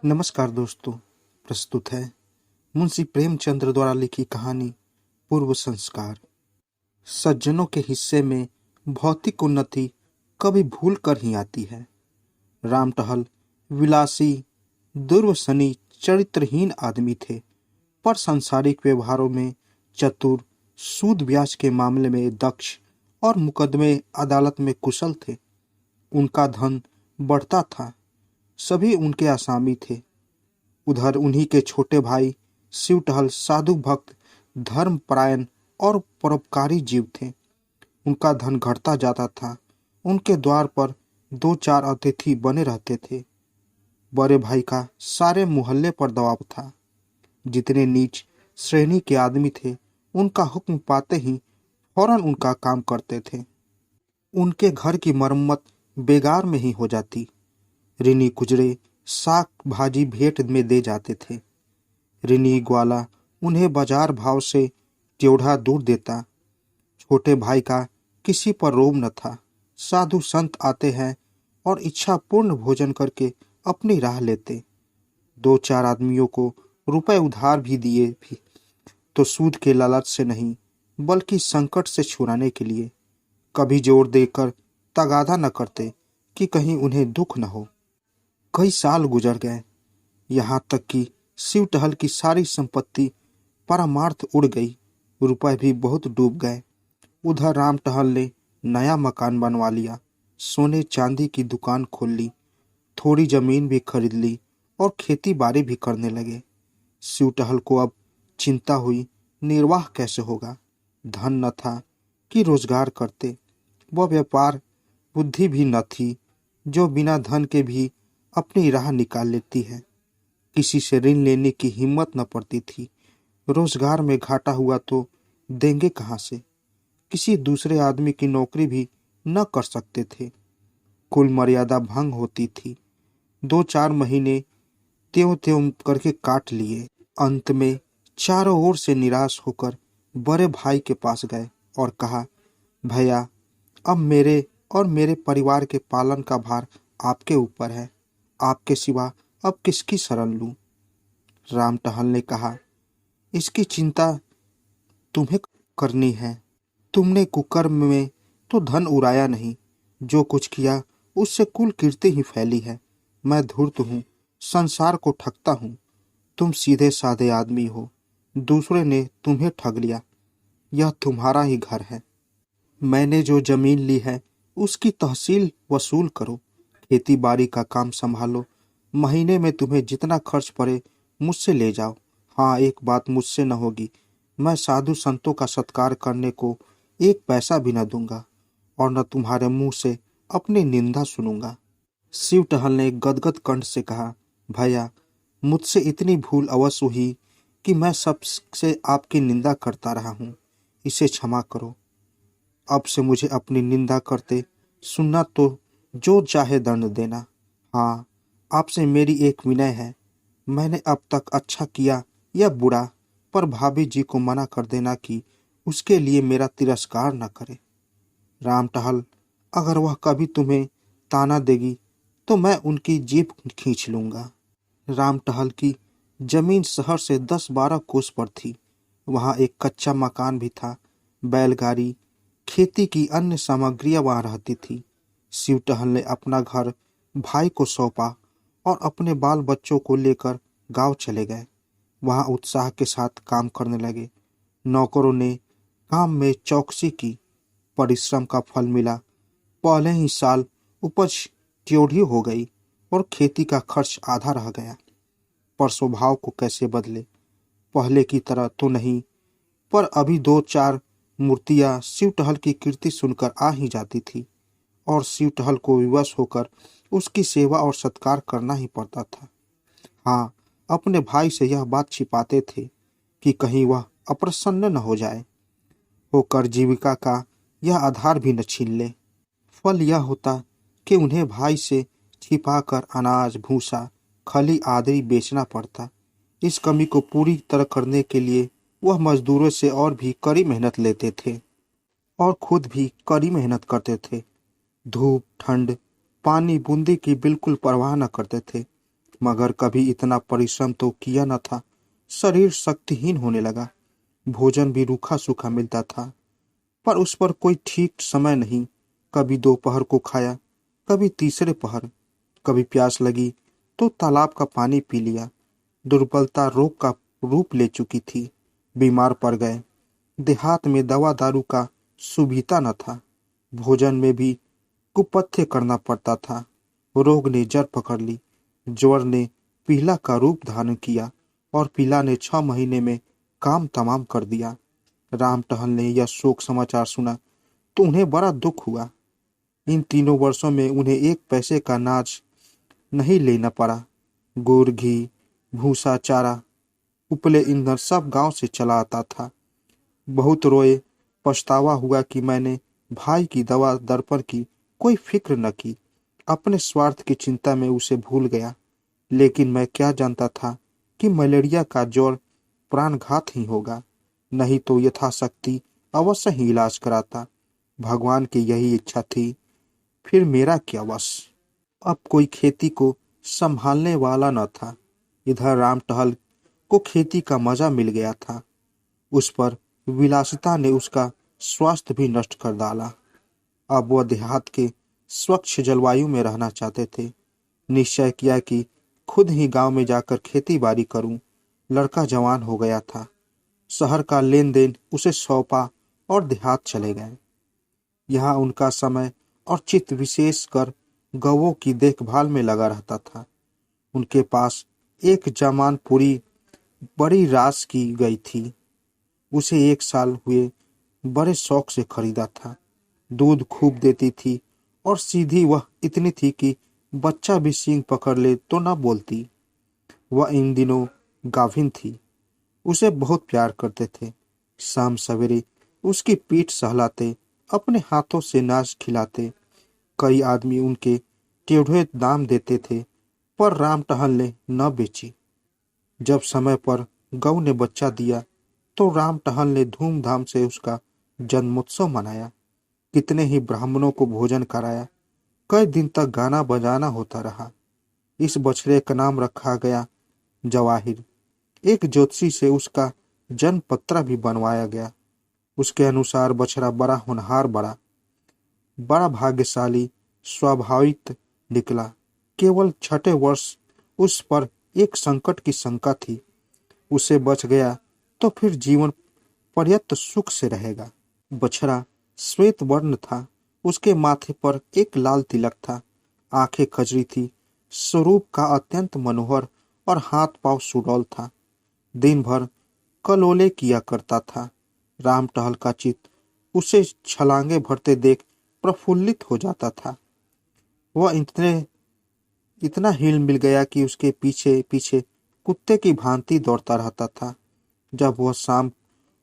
नमस्कार दोस्तों। प्रस्तुत है मुंशी प्रेमचंद्र द्वारा लिखी कहानी पूर्व संस्कार। सज्जनों के हिस्से में भौतिक उन्नति कभी भूल कर ही आती है। रामटहल विलासी, दुर्व्यसनी, चरित्रहीन आदमी थे, पर सांसारिक व्यवहारों में चतुर, सूद ब्याज के मामले में दक्ष और मुकदमे अदालत में कुशल थे। उनका धन बढ़ता था, सभी उनके आसामी थे। उधर उन्हीं के छोटे भाई शिवटहल साधु भक्त, धर्मपरायण और परोपकारी जीव थे। उनका धन घटता जाता था। उनके द्वार पर दो चार अतिथि बने रहते थे। बड़े भाई का सारे मोहल्ले पर दबाव था। जितने नीच श्रेणी के आदमी थे, उनका हुक्म पाते ही फौरन उनका काम करते थे। उनके घर की मरम्मत बेगार में ही हो जाती। ऋणी गुजरे साग भाजी भेंट में दे जाते थे। ऋणी ग्वाला उन्हें बाजार भाव से टेढ़ा दूर देता। छोटे भाई का किसी पर रोब न था। साधु संत आते हैं और इच्छा पूर्ण भोजन करके अपनी राह लेते। दो चार आदमियों को रुपए उधार भी दिए भी तो सूद के लालच से नहीं, बल्कि संकट से छुड़ाने के लिए। कभी जोर देकर तगादा न करते कि कहीं उन्हें दुख न हो। कई साल गुजर गए, यहाँ तक कि शिवटहल की सारी संपत्ति परमार्थ उड़ गई। रुपए भी बहुत डूब गए। उधर रामटहल ने नया मकान बनवा लिया, सोने चांदी की दुकान खोल ली, थोड़ी जमीन भी खरीद ली और खेती बाड़ी भी करने लगे। शिवटहल को अब चिंता हुई, निर्वाह कैसे होगा। धन न था कि रोजगार करते। वह व्यापार बुद्धि भी न थी जो बिना धन के भी अपनी राह निकाल लेती है। किसी से ऋण लेने की हिम्मत न पड़ती थी। रोजगार में घाटा हुआ तो देंगे कहाँ से। किसी दूसरे आदमी की नौकरी भी न कर सकते थे। कुल मर्यादा भंग होती थी। दो चार महीने त्यों त्यों करके काट लिए। अंत में चारों ओर से निराश होकर बड़े भाई के पास गए और कहा, भैया, अब मेरे और मेरे परिवार के पालन का भार आपके ऊपर है। आपके सिवा अब किसकी शरण लूं? रामटहल ने कहा, इसकी चिंता तुम्हें करनी है। तुमने कुकर्म में तो धन उड़ाया नहीं। जो कुछ किया उससे कुल कीर्ति ही फैली है। मैं धूर्त हूँ, संसार को ठगता हूँ। तुम सीधे साधे आदमी हो, दूसरे ने तुम्हें ठग लिया। यह तुम्हारा ही घर है। मैंने जो जमीन ली है उसकी तहसील वसूल करो, खेती बाड़ी का काम संभालो। महीने में तुम्हें जितना खर्च पड़े मुझसे ले जाओ। हाँ, एक बात मुझसे न होगी, मैं साधु संतों का सत्कार करने को एक पैसा भी न दूंगा और न तुम्हारे मुंह से अपनी निंदा सुनूंगा। शिवटहल ने गदगद कंठ से कहा, भैया, मुझसे इतनी भूल अवश्य हुई कि मैं सबसे आपकी निंदा करता रहा हूँ। इसे क्षमा करो। अब से मुझे अपनी निंदा करते सुनना तो जो चाहे दंड देना। हाँ, आपसे मेरी एक विनय है। मैंने अब तक अच्छा किया या बुरा, पर भाभी जी को मना कर देना कि उसके लिए मेरा तिरस्कार न करे। रामटहल, अगर वह कभी तुम्हें ताना देगी तो मैं उनकी जीभ खींच लूंगा। रामटहल की जमीन शहर से 10-12 कोस पर थी। वहाँ एक कच्चा मकान भी था। बैलगाड़ी, खेती की अन्य सामग्रियां वहाँ रहती थी। शिवटहल ने अपना घर भाई को सौंपा और अपने बाल बच्चों को लेकर गांव चले गए। वहाँ उत्साह के साथ काम करने लगे। नौकरों ने काम में चौकसी की। परिश्रम का फल मिला। पहले ही साल उपज टेढ़ी हो गई और खेती का खर्च आधा रह गया। पर स्वभाव को कैसे बदले। पहले की तरह तो नहीं, पर अभी दो चार मूर्तियां शिवटहल की कीर्ति सुनकर आ ही जाती थी और शिवटहल को विवश होकर उसकी सेवा और सत्कार करना ही पड़ता था। हाँ, अपने भाई से यह बात छिपाते थे कि कहीं वह अप्रसन्न न हो जाए, होकर जीविका का यह आधार भी न छीन ले। फल यह होता कि उन्हें भाई से छिपाकर अनाज, भूसा, खली आदि बेचना पड़ता। इस कमी को पूरी तरह करने के लिए वह मजदूरों से और भी कड़ी मेहनत लेते थे और खुद भी कड़ी मेहनत करते थे। धूप, ठंड, पानी, बूंदी की बिल्कुल परवाह न करते थे। मगर कभी इतना परिश्रम तो किया न था। शरीर शक्तिहीन होने लगा। भोजन भी रूखा सूखा मिलता था, पर उस पर कोई ठीक समय नहीं। कभी दोपहर को खाया, कभी तीसरे पहर। कभी प्यास लगी तो तालाब का पानी पी लिया। दुर्बलता रोग का रूप ले चुकी थी। बीमार पड़ गए। देहात में दवा दारू का सुविधा न था। भोजन में भी कुपथ्य करना पड़ता था। रोग ने जड़ पकड़ ली। ज्वर ने पीला का रूप धारण किया और पीला ने 6 महीने में काम तमाम कर दिया। राम टहल ने यह शोक समाचार सुना तो उन्हें बड़ा दुख हुआ। इन 3 वर्षों में उन्हें 1 पैसे का नाज नहीं लेना पड़ा। गुड़, घी, भूसा, चारा, उपले ईंधन सब गांव से चला आता था। बहुत रोए, पछतावा हुआ कि मैंने भाई की दवा दर्पण की कोई फिक्र न की। अपने स्वार्थ की चिंता में उसे भूल गया। लेकिन मैं क्या जानता था कि मलेरिया का ज्वर प्राणघात ही होगा। नहीं तो यथाशक्ति अवश्य ही इलाज कराता। भगवान की यही इच्छा थी, फिर मेरा क्या वश। अब कोई खेती को संभालने वाला न था। इधर राम टहल को खेती का मजा मिल गया था। उस पर विलासिता ने उसका स्वास्थ्य भी नष्ट कर डाला। अब वह देहात के स्वच्छ जलवायु में रहना चाहते थे। निश्चय किया कि खुद ही गांव में जाकर खेती बाड़ी करूं। लड़का जवान हो गया था। शहर का लेन देन उसे सौंपा और देहात चले गए। यहाँ उनका समय और चित्त विशेष कर गौओं की देखभाल में लगा रहता था। उनके पास एक जमान पूरी बड़ी रास की गई थी। उसे 1 साल हुए बड़े शौक से खरीदा था। दूध खूब देती थी और सीधी वह इतनी थी कि बच्चा भी सींग पकड़ ले तो न बोलती। वह इन दिनों गाभिन थी। उसे बहुत प्यार करते थे। शाम सवेरे उसकी पीठ सहलाते, अपने हाथों से नाच खिलाते। कई आदमी उनके टेढ़े दाम देते थे, पर राम टहल ने न बेची। जब समय पर गऊ ने बच्चा दिया तो राम टहल ने धूमधाम से उसका जन्मोत्सव मनाया। कितने ही ब्राह्मणों को भोजन कराया। कई दिन तक गाना बजाना होता रहा। इस बछड़े का नाम रखा गया जवाहिर। एक ज्योतिषी से उसका जन्म पत्र भी बनवाया गया। उसके अनुसार बछड़ा बड़ा होनहार, बड़ा भाग्यशाली, स्वाभाविक निकला। केवल 6ठे वर्ष उस पर एक संकट की शंका थी। उसे बच गया तो फिर जीवन पर्यंत सुख से रहेगा। बछड़ा श्वेत वर्ण था। उसके माथे पर एक लाल तिलक था। आंखें खजरी थी। स्वरूप का अत्यंत मनोहर और हाथ पांव सुडौल था। दिन भर कलोले किया करता था। राम टहल का चित्त उसे छलांगे भरते देख प्रफुल्लित हो जाता था। वह इतना हिल मिल गया कि उसके पीछे पीछे कुत्ते की भांति दौड़ता रहता था। जब वह शाम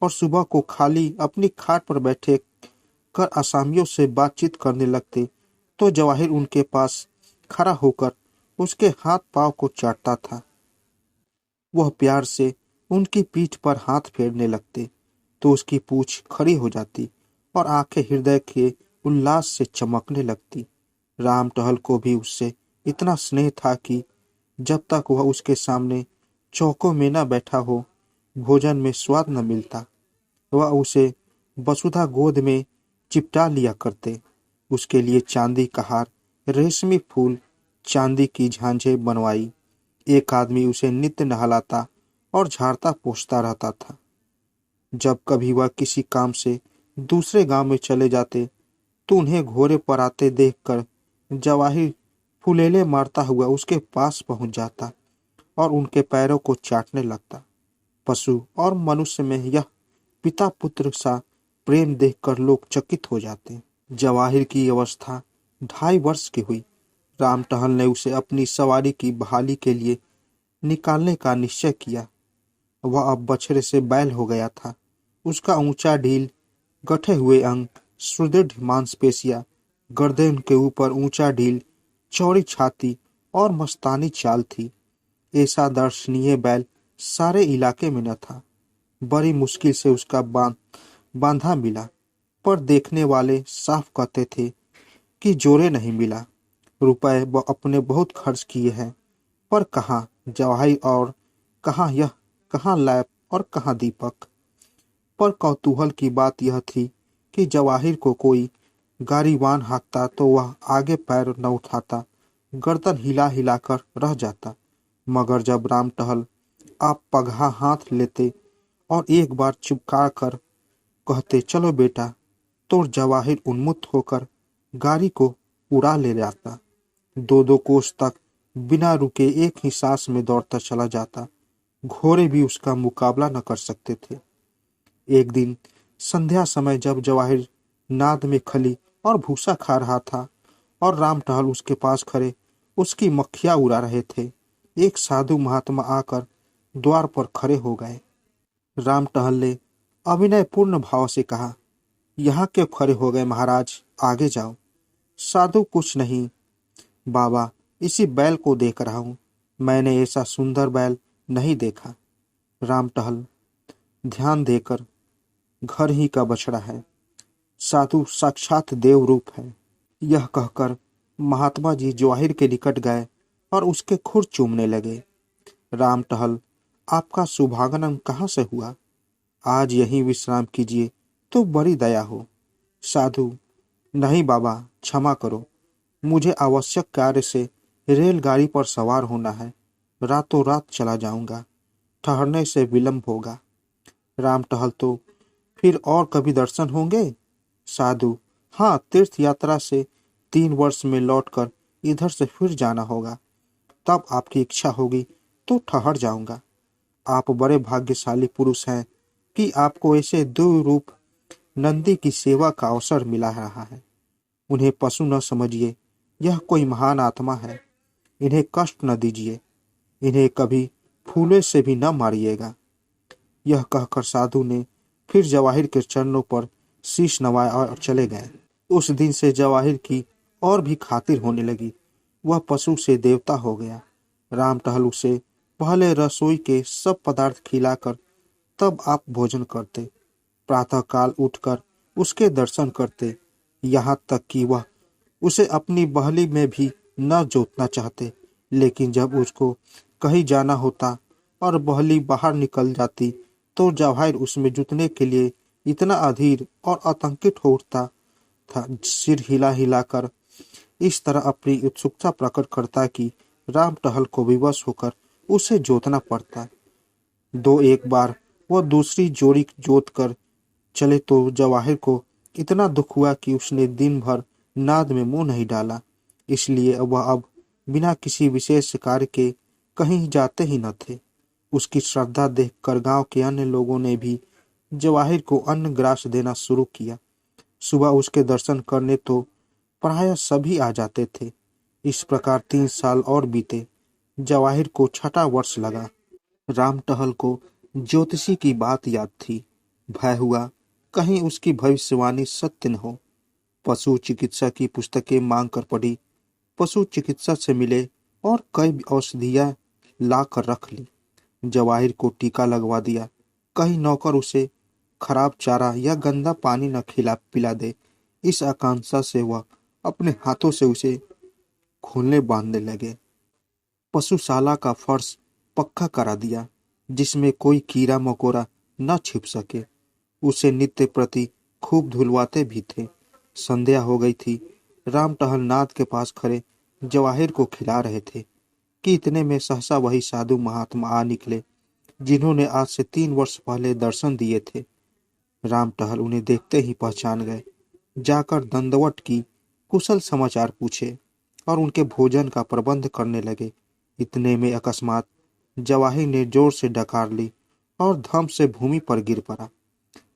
और सुबह को खाली अपनी खाट पर बैठे कर असामियों से बातचीत करने लगते तो जवाहिर उनके पास खड़ा होकर उसके हाथ पांव को चाटता था। वह प्यार से उनकी पीठ पर हाथ फेरने लगते तो उसकी पूंछ खड़ी हो जाती और आंखें हृदय के उल्लास से चमकने लगती। राम टहल को भी उससे इतना स्नेह था कि जब तक वह उसके सामने चौकों में न बैठा हो, भोजन में स्वाद न मिलता। वह उसे वसुधा गोद में चिपटा लिया करते। उसके लिए चांदी का हार, रेशमी फूल, चांदी की झांझें बनवाई। एक आदमी उसे नित्य नहलाता और झाड़ता पोंछता रहता था। जब कभी वह किसी काम से दूसरे गांव में चले जाते तो उन्हें घोड़े पर आते देखकर जवाहिर फुलेले मारता हुआ उसके पास पहुंच जाता और उनके पैरों को चाटने लगता। पशु और मनुष्य में यह पिता पुत्र सा प्रेम देखकर लोग चकित हो जाते। जवाहिर की अवस्था 2.5 वर्ष की हुई। राम टहल ने उसे अपनी सवारी की बहाली के लिए निकालने का निश्चय किया। वह अब बछड़े से बैल हो गया था। उसका ऊंचा ढील गठे हुए अंग, सुदृढ़ मांसपेशियां, गर्दन के ऊपर ऊंचा ढील, चौड़ी छाती और मस्तानी चाल थी। ऐसा दर्शनीय बैल सारे इलाके में न था। बड़ी मुश्किल से उसका बांधा मिला, पर देखने वाले साफ कहते थे कि जोरे नहीं मिला। रुपए वो अपने बहुत खर्च किए हैं, पर कहाँ जवाहिर और कहाँ यह, कहाँ लैप और कहाँ दीपक। पर कौतूहल की बात यह थी कि जवाहिर को कोई गाड़ीवान हाँकता तो वह आगे पैर न उठाता, गर्दन हिला हिलाकर रह जाता। मगर जब राम टहल आप पगहा हाथ लेते और एक बार चिपका कर कहते चलो बेटा, तो जवाहिर उन्मुक्त होकर गाड़ी को उड़ा ले जाता। दो दो कोस तक बिना रुके एक ही सांस में दौड़ता चला जाता। घोड़े भी उसका मुकाबला न कर सकते थे। एक दिन संध्या समय जब जवाहिर नाद में खली और भूसा खा रहा था और राम टहल उसके पास खड़े उसकी मक्खियां उड़ा रहे थे, एक साधु महात्मा आकर द्वार पर खड़े हो गए। राम टहल ने अभिनय पूर्ण भाव से कहा, यहाँ क्यों खड़े हो गए महाराज, आगे जाओ। साधु, कुछ नहीं बाबा, इसी बैल को देख रहा हूँ, मैंने ऐसा सुंदर बैल नहीं देखा। राम टहल, ध्यान देकर, घर ही का बछड़ा है, साधु साक्षात देव रूप है। यह कहकर महात्मा जी जवाहिर के निकट गए और उसके खुर चूमने लगे। राम टहल, आपका शुभागमन कहाँ से हुआ? आज यहीं विश्राम कीजिए तो बड़ी दया हो। साधु, नहीं बाबा, क्षमा करो, मुझे आवश्यक कार्य से रेलगाड़ी पर सवार होना है, रातों रात चला जाऊंगा, ठहरने से विलंब होगा। राम टहल, तो फिर और कभी दर्शन होंगे? साधु, हाँ, तीर्थ यात्रा से 3 वर्ष में लौटकर इधर से फिर जाना होगा, तब आपकी इच्छा होगी तो ठहर जाऊंगा। आप बड़े भाग्यशाली पुरुष हैं कि आपको ऐसे दो रूप नंदी की सेवा का अवसर मिला रहा है। उन्हें पशु न समझिए, यह कोई महान आत्मा है, इन्हें कष्ट न दीजिए, इन्हें कभी फूले से भी न मारिएगा। यह कहकर साधु ने फिर जवाहिर के चरणों पर शीश नवाया और चले गए। उस दिन से जवाहिर की और भी खातिर होने लगी, वह पशु से देवता हो गया। राम टहल उसे पहले रसोई के सब पदार्थ खिलाकर तब आप भोजन करते, प्रातःकाल उठकर उसके दर्शन करते, यहाँ तक कि वह उसे अपनी बहली में भी न जोतना चाहते। लेकिन जब उसको कहीं जाना होता और बहली बाहर निकल जाती तो जवाहिर उसमें जुतने के लिए इतना अधीर और आतंकित हो उठता था, सिर हिला हिलाकर इस तरह अपनी उत्सुकता प्रकट करता कि राम टहल को विवश होकर उसे जोतना पड़ता। दो एक बार वह दूसरी जोड़ी जोत कर चले तो जवाहिर को इतना दुख हुआ कि उसने दिन भर नाद में मुंह नहीं डाला। इसलिए वह अब बिना किसी विशेष कार्य के कहीं जाते ही न थे। उसकी श्रद्धा देखकर गांव के अन्य लोगों ने भी जवाहिर को अन्न ग्रास देना शुरू किया। सुबह उसके दर्शन करने तो प्रायः सभी आ जाते थे। इस प्रकार 3 साल और बीते। जवाहिर को 6ठा वर्ष लगा। राम टहल को ज्योतिषी की बात याद थी। भय हुआ कहीं उसकी भविष्यवाणी सत्य न हो। पशु चिकित्सा की पुस्तकें मांग कर पढ़ी, पशु चिकित्सा से मिले और कई औषधियां ला कर रख ली। जवाहिर को टीका लगवा दिया, कहीं नौकर उसे खराब चारा या गंदा पानी न खिला पिला दे। इस आकांक्षा से वह अपने हाथों से उसे खोलने बांधने लगे। पशुशाला का फर्श पक्का करा दिया, जिसमें कोई कीड़ा मकोड़ा न छिप सके। उसे नित्य प्रति खूब धुलवाते भी थे। संध्या हो गई थी। राम टहल नाद के पास खड़े जवाहिर को खिला रहे थे कि इतने में सहसा वही साधु महात्मा आ निकले जिन्होंने आज से 3 वर्ष पहले दर्शन दिए थे। राम टहल उन्हें देखते ही पहचान गए। जाकर दंडवत की कुशल समाचार पूछे और उनके भोजन का प्रबंध करने लगे। इतने में अकस्मात जवाहिर ने जोर से डकार ली और धम से भूमि पर गिर पड़ा।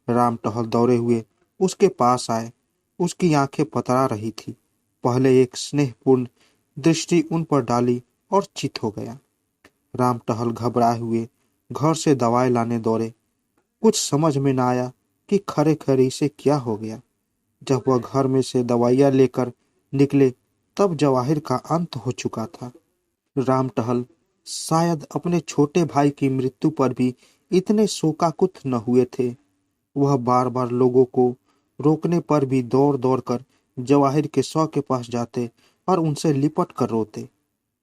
राम टहल दौड़े हुए उसके पास आए। उसकी आंखें पतरा रही थी। पहले एक स्नेहपूर्ण दृष्टि उन पर डाली और चित हो गया। राम टहल घबराए हुए घर से दवाई लाने दौड़े। कुछ समझ में न आया कि खरे खरे इसे क्या हो गया। जब वह घर में से दवाइयां लेकर निकले तब जवाहिर का अंत हो चुका था। राम टहल शायद अपने छोटे भाई की मृत्यु पर भी इतने शोकाकुल न हुए थे। वह बार बार लोगों को रोकने पर भी दौड़ दौड़ कर जवाहिर के शव के पास जाते और उनसे लिपट कर रोते।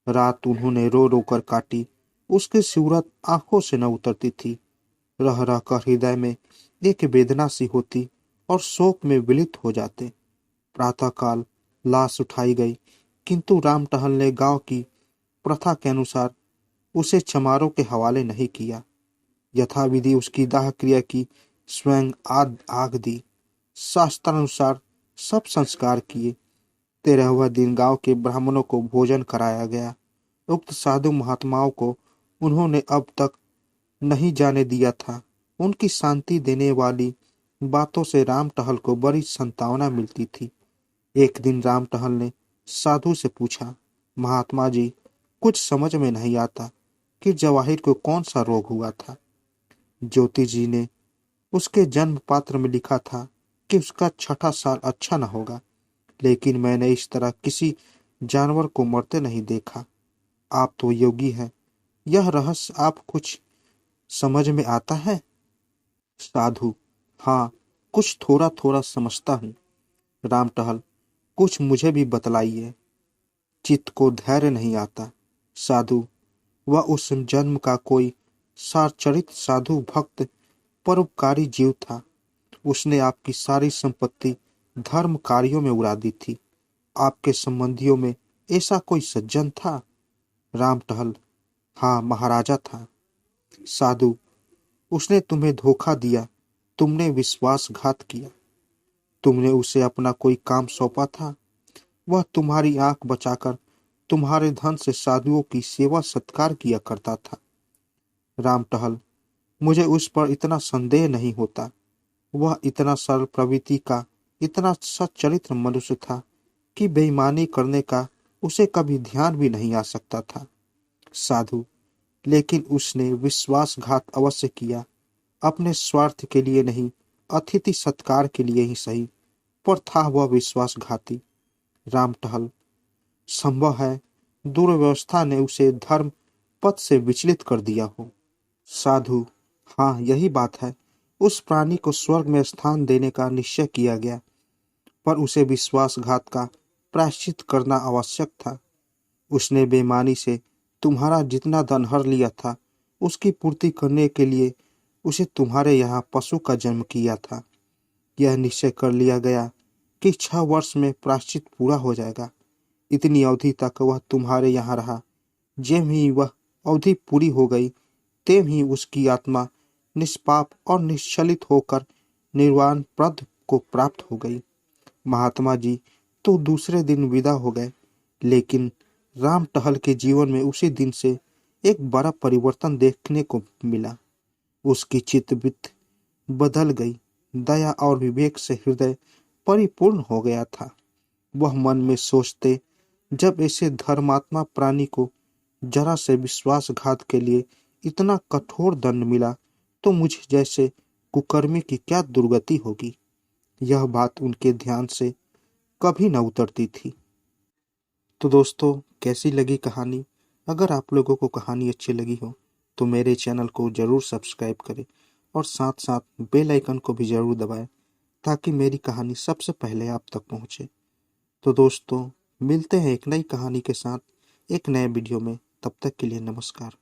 रात उन्होंने रो रो कर काटी। उसकी सूरत आंखों से न उतरती थी। रह रह कर हृदय में एक वेदना सी होती और शोक में विलित हो जाते। प्रातःकाल लाश उठाई गई, किंतु राम टहल ने गांव की प्रथा के अनुसार उसे चमारों के हवाले नहीं किया। यथाविधि उसकी दाह क्रिया की, स्वयं आग आग दी। शास्त्रानुसार सब संस्कार किए। 13वां दिन गांव के ब्राह्मणों को भोजन कराया गया। उक्त साधु महात्माओं को उन्होंने अब तक नहीं जाने दिया था। उनकी शांति देने वाली बातों से राम टहल को बड़ी संतावना मिलती थी। एक दिन राम टहल ने साधु से पूछा, महात्मा जी, कुछ समझ में नहीं आता कि जवाहिर को कौन सा रोग हुआ था। ज्योति जी ने उसके जन्म पात्र में लिखा था कि उसका 6ठा साल अच्छा न होगा, लेकिन मैंने इस तरह किसी जानवर को मरते नहीं देखा। आप तो योगी हैं, यह रहस्य आप कुछ समझ में आता है? साधु, हाँ, कुछ थोड़ा थोड़ा समझता हूँ। राम टहल, कुछ मुझे भी बतलाइए। चित्त को धैर्य नहीं आता। साधु, वह उस जन्म का कोई सारचरित साधु भक्त परोपकारी जीव था। उसने आपकी सारी संपत्ति धर्म कार्यों में उड़ा दी थी। आपके संबंधियों में ऐसा कोई सज्जन था? राम टहल, हाँ, महाराजा था। साधु, उसने तुम्हें धोखा दिया, तुमने विश्वासघात किया। तुमने उसे अपना कोई काम सौंपा था, वह तुम्हारी आंख बचाकर तुम्हारे धन से साधुओं की सेवा सत्कार किया करता था। राम टहल, मुझे उस पर इतना संदेह नहीं होता। वह इतना सरल प्रवृत्ति का, इतना सच्चरित्र मनुष्य था कि बेईमानी करने का उसे कभी ध्यान भी नहीं आ सकता था। साधु, लेकिन उसने विश्वासघात अवश्य किया। अपने स्वार्थ के लिए नहीं, अतिथि सत्कार के लिए ही सही, पर था वह विश्वासघाती। राम टहल, संभव है दुर्व्यवस्था ने उसे धर्म पथ से विचलित कर दिया हो। साधु, हाँ, यही बात है। उस प्राणी को स्वर्ग में स्थान देने का निश्चय किया गया, पर उसे विश्वासघात का प्रायश्चित करना आवश्यक था। उसने बेईमानी से तुम्हारा जितना धन हर लिया था, उसकी पूर्ति करने के लिए उसे तुम्हारे यहाँ पशु का जन्म किया था। यह निश्चय कर लिया गया कि 6 वर्ष में प्रायश्चित पूरा हो जाएगा। इतनी अवधि तक वह तुम्हारे यहाँ रहा। जब ही वह अवधि पूरी हो गई, तेम ही उसकी आत्मा निष्पाप और निश्चलित होकर निर्वाण पद को प्राप्त हो गई। महात्मा जी तो दूसरे दिन विदा हो गए, लेकिन राम टहल के जीवन में उसी दिन से एक बड़ा परिवर्तन देखने को मिला। उसकी चित्तवृत्ति बदल गई। दया और विवेक से हृदय परिपूर्ण हो गया था। वह मन में सोचते, जब ऐसे धर्मात्मा प्राणी को जरा से विश्वासघात के लिए इतना कठोर दंड मिला, तो मुझ जैसे कुकर्मी की क्या दुर्गति होगी। यह बात उनके ध्यान से कभी न उतरती थी। तो दोस्तों, कैसी लगी कहानी? अगर आप लोगों को कहानी अच्छी लगी हो तो मेरे चैनल को ज़रूर सब्सक्राइब करें और साथ साथ बेल आइकन को भी ज़रूर दबाएं, ताकि मेरी कहानी सबसे पहले आप तक पहुंचे। तो दोस्तों, मिलते हैं एक नई कहानी के साथ एक नए वीडियो में। तब तक के लिए नमस्कार।